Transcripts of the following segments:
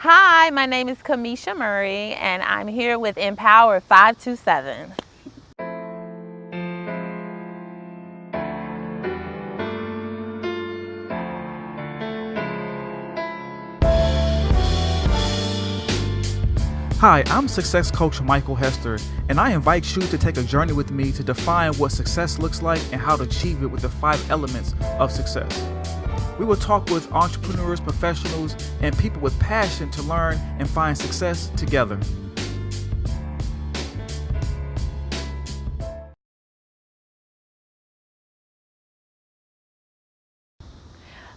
Hi, my name is Kamisha Murray, and I'm here with Empower 527. Hi, I'm success coach Michael Hester, and I invite you to take a journey with me to define what success looks like and how to achieve it with the 5 elements of success. We will talk with entrepreneurs, professionals, and people with passion to learn and find success together.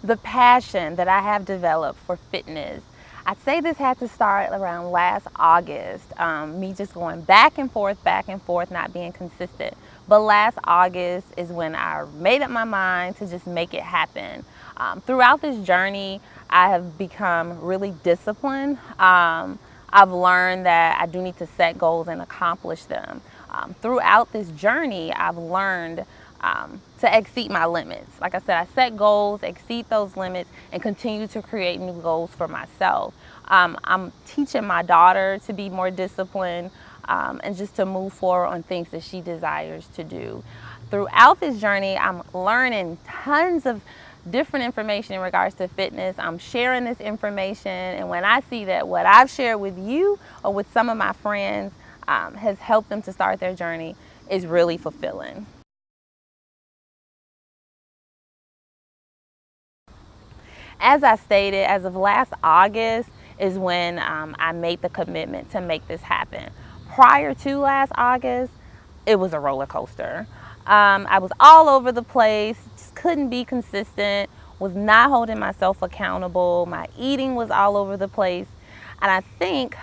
The passion that I have developed for fitness, I'd say this had to start around last August. Me just going back and forth, not being consistent. But last August is when I made up my mind to just make it happen. Throughout this journey, I have become really disciplined. I've learned that I do need to set goals and accomplish them. Throughout this journey, I've learned to exceed my limits. Like I said, I set goals, exceed those limits, and continue to create new goals for myself. I'm teaching my daughter to be more disciplined and just to move forward on things that she desires to do. Throughout this journey, I'm learning tons of different information in regards to fitness. I'm sharing this information, and when I see that what I've shared with you or with some of my friends has helped them to start their journey, is really fulfilling. As I stated, as of last August is when I made the commitment to make this happen. Prior to last August, it was a roller coaster. I was all over the place, just couldn't be consistent, was not holding myself accountable. My eating was all over the place. And I think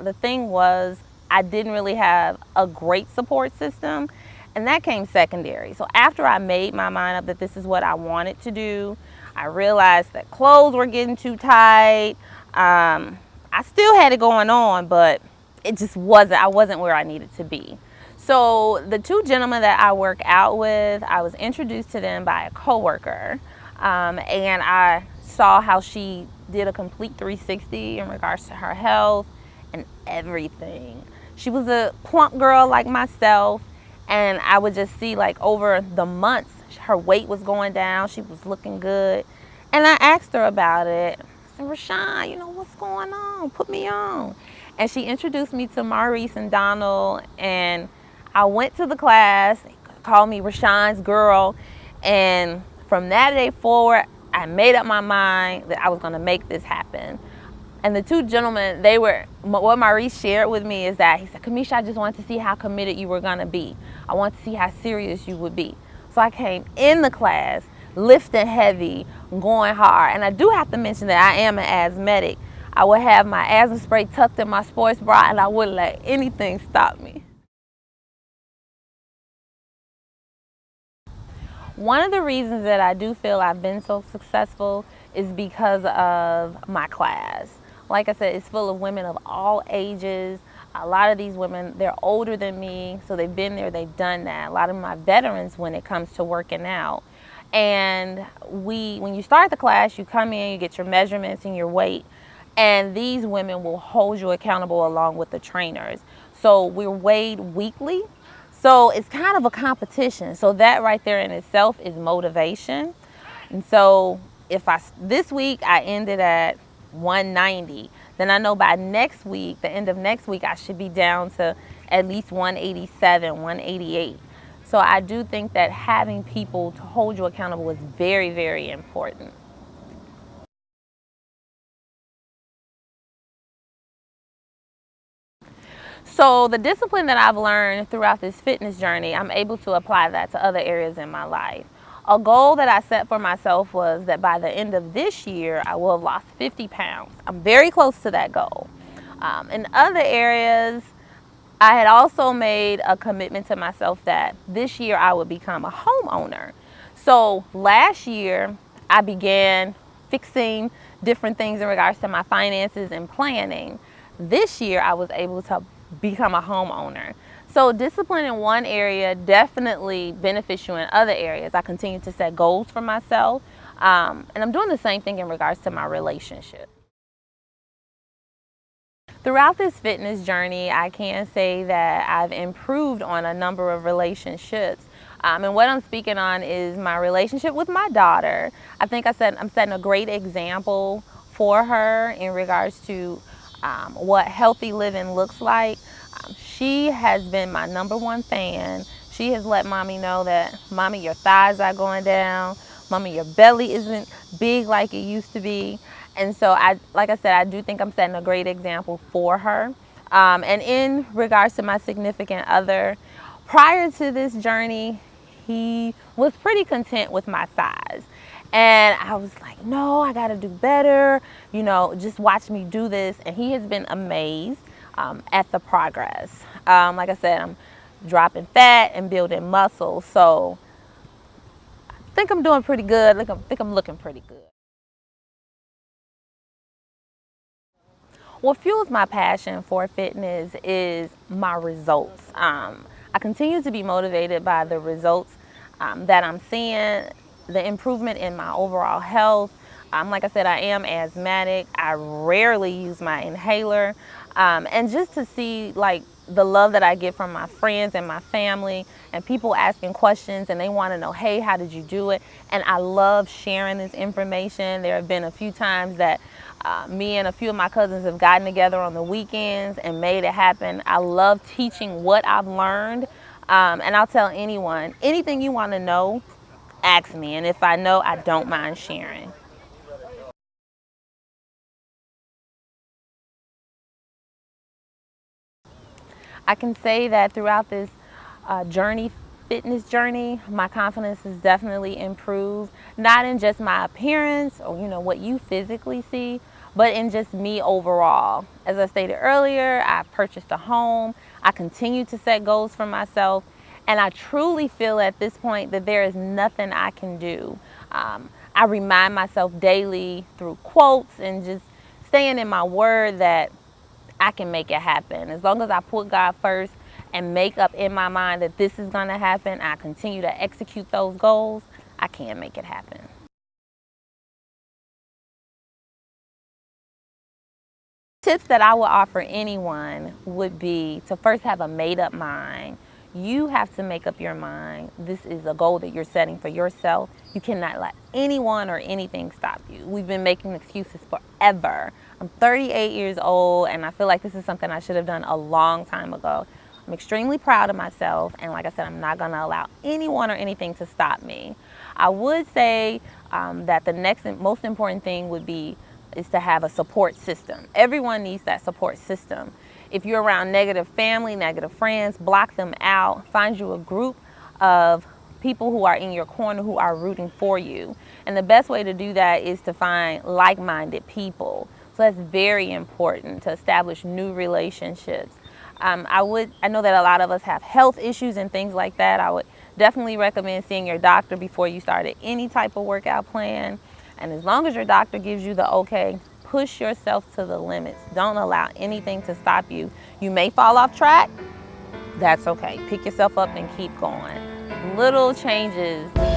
the thing was, I didn't really have a great support system, and that came secondary. So after I made my mind up that this is what I wanted to do, I realized that clothes were getting too tight. I still had it going on, but I wasn't where I needed to be. So the 2 gentlemen that I work out with, I was introduced to them by a coworker, and I saw how she did a complete 360 in regards to her health and everything. She was a plump girl like myself, and I would just see, like, over the months, her weight was going down. She was looking good. And I asked her about it. I said, Rashawn, what's going on? Put me on. And she introduced me to Maurice and Donald, and I went to the class. They called me Rashawn's girl. And from that day forward, I made up my mind that I was going to make this happen. And the 2 gentlemen, what Maurice shared with me is that he said, Kamisha, I just wanted to see how committed you were going to be. I wanted to see how serious you would be. So I came in the class, lifting heavy, going hard. And I do have to mention that I am an asthmatic. I would have my asthma spray tucked in my sports bra, and I wouldn't let anything stop me. One of the reasons that I do feel I've been so successful is because of my class. Like I said, it's full of women of all ages. A lot of these women, they're older than me, so they've been there, they've done that. A lot of my veterans when it comes to working out. And when you start the class, you come in, you get your measurements and your weight, and these women will hold you accountable along with the trainers. So we're weighed weekly. So it's kind of a competition. So that right there in itself is motivation. And so this week I ended at 190, then I know by next week, the end of next week, I should be down to at least 187, 188. So I do think that having people to hold you accountable is very, very important. So the discipline that I've learned throughout this fitness journey, I'm able to apply that to other areas in my life. A goal that I set for myself was that by the end of this year, I will have lost 50 pounds. I'm very close to that goal. In other areas, I had also made a commitment to myself that this year I would become a homeowner. So last year, I began fixing different things in regards to my finances and planning. This year, I was able to become a homeowner. So discipline in one area definitely benefits you in other areas. I continue to set goals for myself, and I'm doing the same thing in regards to my relationship. Throughout this fitness journey, I can say that I've improved on a number of relationships. And what I'm speaking on is my relationship with my daughter. I think I'm setting a great example for her in regards to what healthy living looks like. She has been my #1 fan. She has let mommy know that, mommy, your thighs are going down. Mommy, your belly isn't big like it used to be. And so, like I said, I do think I'm setting a great example for her. And in regards to my significant other, prior to this journey, he was pretty content with my size. And I was like, no, I got to do better. Just watch me do this. And he has been amazed at the progress. Like I said, I'm dropping fat and building muscle. So I think I'm doing pretty good. I think I'm looking pretty good. What fuels my passion for fitness is my results. I continue to be motivated by the results that I'm seeing, the improvement in my overall health. Like I said, I am asthmatic. I rarely use my inhaler. And just to see the love that I get from my friends and my family and people asking questions and they want to know, hey, how did you do it? And I love sharing this information. There have been a few times that me and a few of my cousins have gotten together on the weekends and made it happen. I love teaching what I've learned. And I'll tell anyone, anything you want to know, ask me. And if I know, I don't mind sharing. I can say that throughout this fitness journey, my confidence has definitely improved, not in just my appearance or what you physically see, but in just me overall. As I stated earlier, I purchased a home. I continue to set goals for myself, and I truly feel at this point that there is nothing I can do. I remind myself daily through quotes and just staying in my word that I can make it happen. As long as I put God first and make up in my mind that this is going to happen, I continue to execute those goals, I can make it happen. Tips that I would offer anyone would be to first have a made-up mind. You have to make up your mind. This is a goal that you're setting for yourself. You cannot let anyone or anything stop you. We've been making excuses forever. I'm 38 years old, and I feel like this is something I should have done a long time ago. I'm extremely proud of myself, and like I said, I'm not going to allow anyone or anything to stop me. I would say that the next and most important thing is to have a support system. Everyone needs that support system. If you're around negative family, negative friends, block them out. Find you a group of people who are in your corner who are rooting for you. And the best way to do that is to find like-minded people. So that's very important, to establish new relationships. I know that a lot of us have health issues and things like that. I would definitely recommend seeing your doctor before you started any type of workout plan. And as long as your doctor gives you the okay, push yourself to the limits. Don't allow anything to stop you. You may fall off track. That's okay. Pick yourself up and keep going. Little changes lead